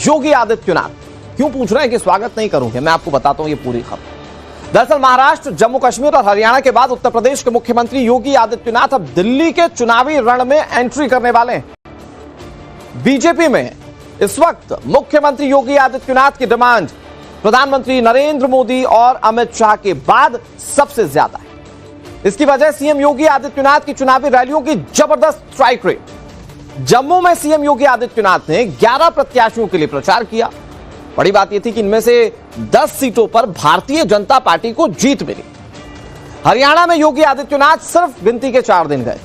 योगी आदित्यनाथ। क्यों पूछ रहे हैं कि स्वागत नहीं करूंगे, मैं आपको बताता हूं ये पूरी खबर। दरअसल महाराष्ट्र, जम्मू कश्मीर और हरियाणा के बाद उत्तर प्रदेश के मुख्यमंत्री योगी आदित्यनाथ अब दिल्ली के चुनावी रण में एंट्री करने वाले हैं। बीजेपी में इस वक्त मुख्यमंत्री योगी आदित्यनाथ की डिमांड प्रधानमंत्री नरेंद्र मोदी और अमित शाह के बाद सबसे ज्यादा है। इसकी वजह सीएम योगी आदित्यनाथ की चुनावी रैलियों की जबरदस्त स्ट्राइक रेट। जम्मू में सीएम योगी आदित्यनाथ ने 11 प्रत्याशियों के लिए प्रचार किया। बड़ी बात यह थी कि इनमें से 10 सीटों पर भारतीय जनता पार्टी को जीत मिली। हरियाणा में योगी आदित्यनाथ सिर्फ गिनती के 4 दिन गए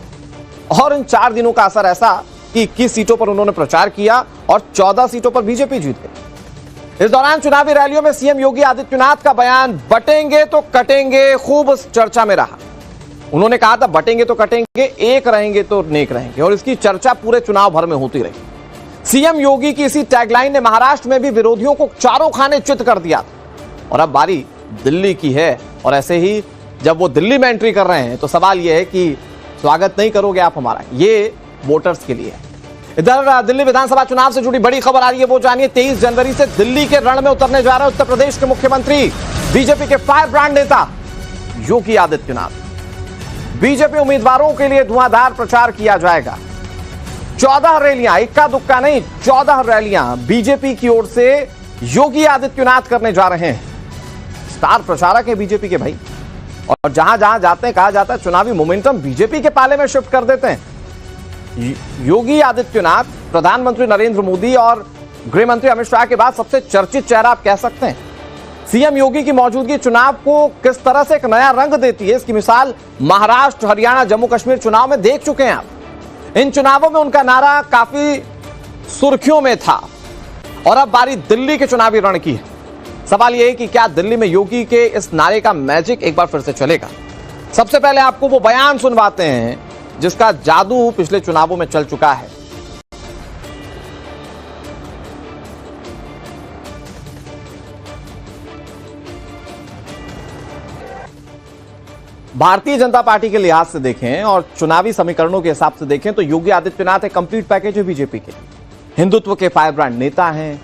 और इन 4 दिनों का असर ऐसा कि 21 सीटों पर उन्होंने प्रचार किया और 14 सीटों पर बीजेपी जीत गई। इस दौरान चुनावी रैलियों में सीएम योगी आदित्यनाथ का बयान बटेंगे तो कटेंगे खूब चर्चा में रहा। उन्होंने कहा था बटेंगे तो कटेंगे, एक रहेंगे तो नेक रहेंगे, और इसकी चर्चा पूरे चुनाव भर में होती रही। सीएम योगी की इसी टैगलाइन ने महाराष्ट्र में भी विरोधियों को चारों खाने चित कर दिया था। और अब बारी दिल्ली की है, और ऐसे ही जब वो दिल्ली में एंट्री कर रहे हैं तो सवाल यह है कि स्वागत नहीं करोगे आप हमारा, ये वोटर्स के लिए है। इधर दिल्ली विधानसभा चुनाव से जुड़ी बड़ी खबर आ रही है, वो जानिए। 23 जनवरी से दिल्ली के रण में उतरने जा रहे उत्तर प्रदेश के मुख्यमंत्री, बीजेपी के फायर ब्रांड नेता योगी आदित्यनाथ। बीजेपी उम्मीदवारों के लिए धुआंधार प्रचार किया जाएगा। 14 रैलियां, इक्का दुक्का नहीं, 14 रैलियां बीजेपी की ओर से योगी आदित्यनाथ करने जा रहे हैं। स्टार प्रचारक है बीजेपी के भाई, और जहां जहां जाते हैं कहा जाता है चुनावी मोमेंटम बीजेपी के पाले में शिफ्ट कर देते हैं। योगी आदित्यनाथ प्रधानमंत्री नरेंद्र मोदी और गृह मंत्री अमित शाह के बाद सबसे चर्चित चेहरा आप कह सकते हैं। सीएम योगी की मौजूदगी चुनाव को किस तरह से एक नया रंग देती है, इसकी मिसाल महाराष्ट्र, हरियाणा, जम्मू कश्मीर चुनाव में देख चुके हैं आप। इन चुनावों में उनका नारा काफी सुर्खियों में था, और अब बारी दिल्ली के चुनावी रण की है। सवाल यह है कि क्या दिल्ली में योगी के इस नारे का मैजिक एक बार फिर से चलेगा। सबसे पहले आपको वो बयान सुनवाते हैं जिसका जादू पिछले चुनावों में चल चुका है। भारतीय जनता पार्टी के लिहाज से देखें और चुनावी समीकरणों के हिसाब से देखें तो योगी आदित्यनाथ एक कंप्लीट पैकेज है बीजेपी के। हिंदुत्व के फायर ब्रांड नेता हैं,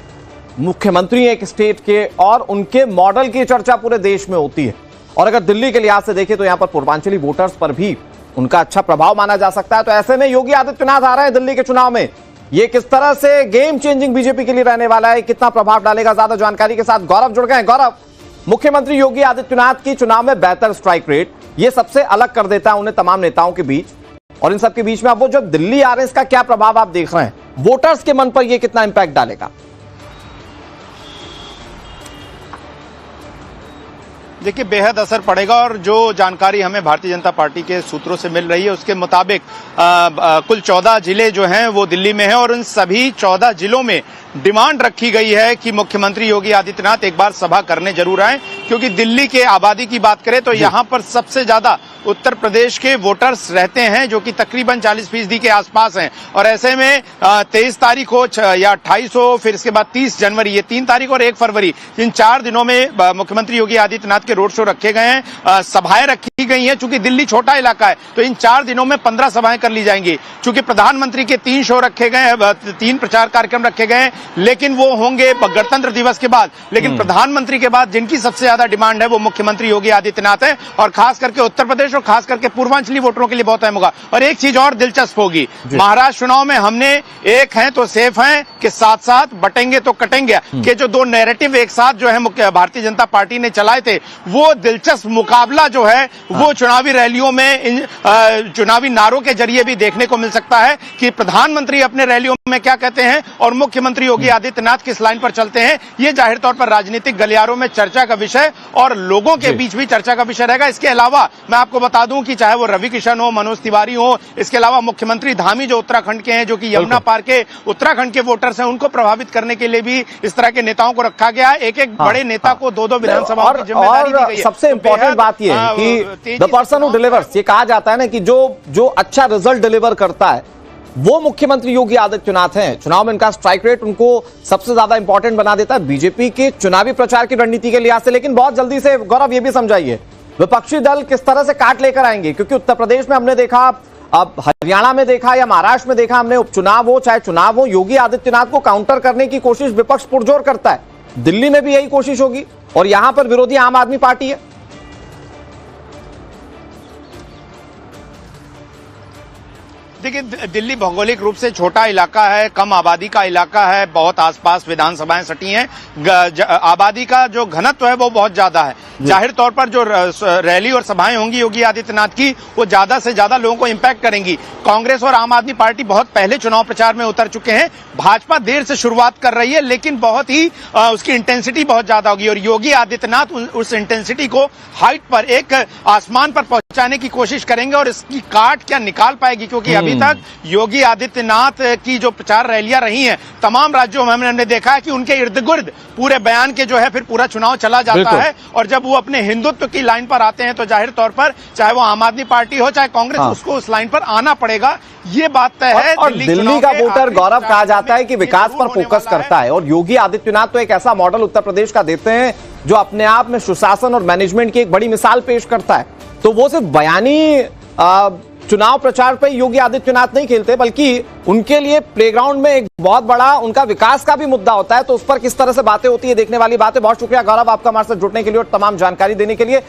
मुख्यमंत्री एक स्टेट के, और उनके मॉडल की चर्चा पूरे देश में होती है। और अगर दिल्ली के लिहाज से देखें तो यहां पर पूर्वांचली वोटर्स पर भी उनका अच्छा प्रभाव माना जा सकता है। तो ऐसे में योगी आदित्यनाथ आ रहे हैं दिल्ली के चुनाव में, ये किस तरह से गेम चेंजिंग बीजेपी के लिए रहने वाला है, कितना प्रभाव डालेगा, ज्यादा जानकारी के साथ गौरव जुड़ गए। गौरव, मुख्यमंत्री योगी आदित्यनाथ की चुनाव में बेहतर स्ट्राइक रेट, ये सबसे अलग कर देता है उन्हें तमाम नेताओं के बीच, और इन सबके बीच में अब वो जब दिल्ली आ रहे हैं इसका क्या प्रभाव आप देख रहे हैं, वोटर्स के मन पर ये कितना इंपैक्ट डालेगा? देखिए, बेहद असर पड़ेगा, और जो जानकारी हमें भारतीय जनता पार्टी के सूत्रों से मिल रही है उसके मुताबिक कुल 14 जिले जो हैं वो दिल्ली में हैं, और उन सभी 14 जिलों में डिमांड रखी गई है कि मुख्यमंत्री योगी आदित्यनाथ एक बार सभा करने जरूर आए, क्योंकि दिल्ली के आबादी की बात करें तो यहाँ पर सबसे ज्यादा उत्तर प्रदेश के वोटर्स रहते हैं, जो कि तकरीबन 40% के आसपास हैं। और ऐसे में 23 तारीख हो या 28 हो, फिर इसके बाद 30 जनवरी, ये 3 तारीख और 1 फरवरी, इन 4 दिनों में मुख्यमंत्री योगी आदित्यनाथ के रोड शो रखे गए हैं, सभाएं रखी गई हैं। चूंकि दिल्ली छोटा इलाका है तो इन 4 दिनों में 15 सभाएं कर ली जाएंगी। चूंकि प्रधानमंत्री के 3 शो रखे गए हैं, 3 प्रचार कार्यक्रम रखे गए हैं, लेकिन वो होंगे गणतंत्र दिवस के बाद। लेकिन प्रधानमंत्री के बाद जिनकी सबसे ज्यादा डिमांड है वो मुख्यमंत्री योगी आदित्यनाथ है, और खास करके उत्तर प्रदेश और खास करके पूर्वांचली वोटरों के लिए बहुत अहम होगा। और एक चीज और दिलचस्प होगी, महाराष्ट्र चुनाव में हमने एक है तो सेफ हैं के साथ साथ बटेंगे तो कटेंगे के जो 2 नैरेटिव एक साथ जो है भारतीय जनता पार्टी ने चलाए थे, वो दिलचस्प मुकाबला जो है वो चुनावी रैलियों में इन चुनावी नारों के जरिए भी देखने को मिल सकता है कि प्रधानमंत्री अपने रैलियों में क्या कहते हैं और मुख्यमंत्री योगी आदित्यनाथ किस लाइन पर चलते हैं। ये जाहिर तौर पर राजनीतिक गलियारों में चर्चा का विषय और लोगों के बीच भी चर्चा का विषय रहेगा। इसके अलावा मैं आपको बता दूं कि चाहे वो रवि किशन हो, मनोज तिवारी हो, इसके अलावा मुख्यमंत्री धामी जो उत्तराखंड के हैं, जो कि यमुना पार के उत्तराखंड के वोटर्स हैं, उनको प्रभावित करने के लिए भी इस तरह के नेताओं को रखा गया है। एक बड़े नेता को 2-2 विधानसभाओं की जिम्मेदारी दी गई है। सबसे इंपॉर्टेंट बात यह है कि द पर्सन हु डिलीवर्स, ये कहा जाता है ना कि जो अच्छा रिजल्ट डिलीवर करता है वो मुख्यमंत्री योगी आदित्यनाथ हैं। चुनाव में इनका स्ट्राइक रेट उनको सबसे ज्यादा इंपॉर्टेंट बना देता है बीजेपी के चुनावी प्रचार की रणनीति के लिहाज से। लेकिन बहुत जल्दी से गौरव ये भी समझाइए, विपक्षी दल किस तरह से काट लेकर आएंगे, क्योंकि उत्तर प्रदेश में हमने देखा अब हरियाणा में देखा या महाराष्ट्र में देखा हमने, उपचुनाव हो चाहे चुनाव हो, योगी आदित्यनाथ को काउंटर करने की कोशिश विपक्ष पुरजोर करता है। दिल्ली में भी यही कोशिश होगी और यहां पर विरोधी आम आदमी पार्टी है। देखिए, दिल्ली भौगोलिक रूप से छोटा इलाका है, कम आबादी का इलाका है, बहुत आसपास विधानसभाएं सटी हैं, आबादी का जो घनत्व है वो बहुत ज्यादा है। जाहिर तौर पर जो रैली और सभाएं होंगी योगी आदित्यनाथ की, वो ज्यादा से ज्यादा लोगों को इंपैक्ट करेंगी। कांग्रेस और आम आदमी पार्टी बहुत पहले चुनाव प्रचार में उतर चुके हैं, भाजपा देर से शुरुआत कर रही है, लेकिन बहुत ही उसकी इंटेंसिटी बहुत ज्यादा होगी और योगी आदित्यनाथ उस इंटेंसिटी को हाइट पर, एक आसमान पर पहुंचाने की कोशिश करेंगे और इसकी काट क्या निकाल पाएगी, क्योंकि अभी तक योगी आदित्यनाथ की जो प्रचार रैलियां रही हैं तमाम राज्यों में हमने देखा है कि उनके इर्द गिर्द पूरे बयान के जो है फिर पूरा चुनाव चला जाता है और जब वो अपने हिंदुत्व की लाइन पर आते हैं तो जाहिर तौर पर चाहे वो आम आदमी पार्टी हो चाहे कांग्रेस, उसको उस लाइन पर आना पड़ेगा। ये बात तय है। और दिल्ली का वोटर गौरव कहा जाता है कि विकास पर फोकस करता है और योगी आदित्यनाथ तो एक ऐसा मॉडल उत्तर प्रदेश का देते हैं जो अपने आप में सुशासन और मैनेजमेंट की एक बड़ी मिसाल पेश करता है। तो वो सिर्फ बयानी चुनाव प्रचार पर योगी आदित्यनाथ नहीं खेलते, बल्कि उनके लिए प्लेग्राउंड में एक बहुत बड़ा उनका विकास का भी मुद्दा होता है। तो उस पर किस तरह से बातें होती है, देखने वाली बात है। बहुत शुक्रिया गौरव आपका हमारे साथ जुड़ने के लिए और तमाम जानकारी देने के लिए।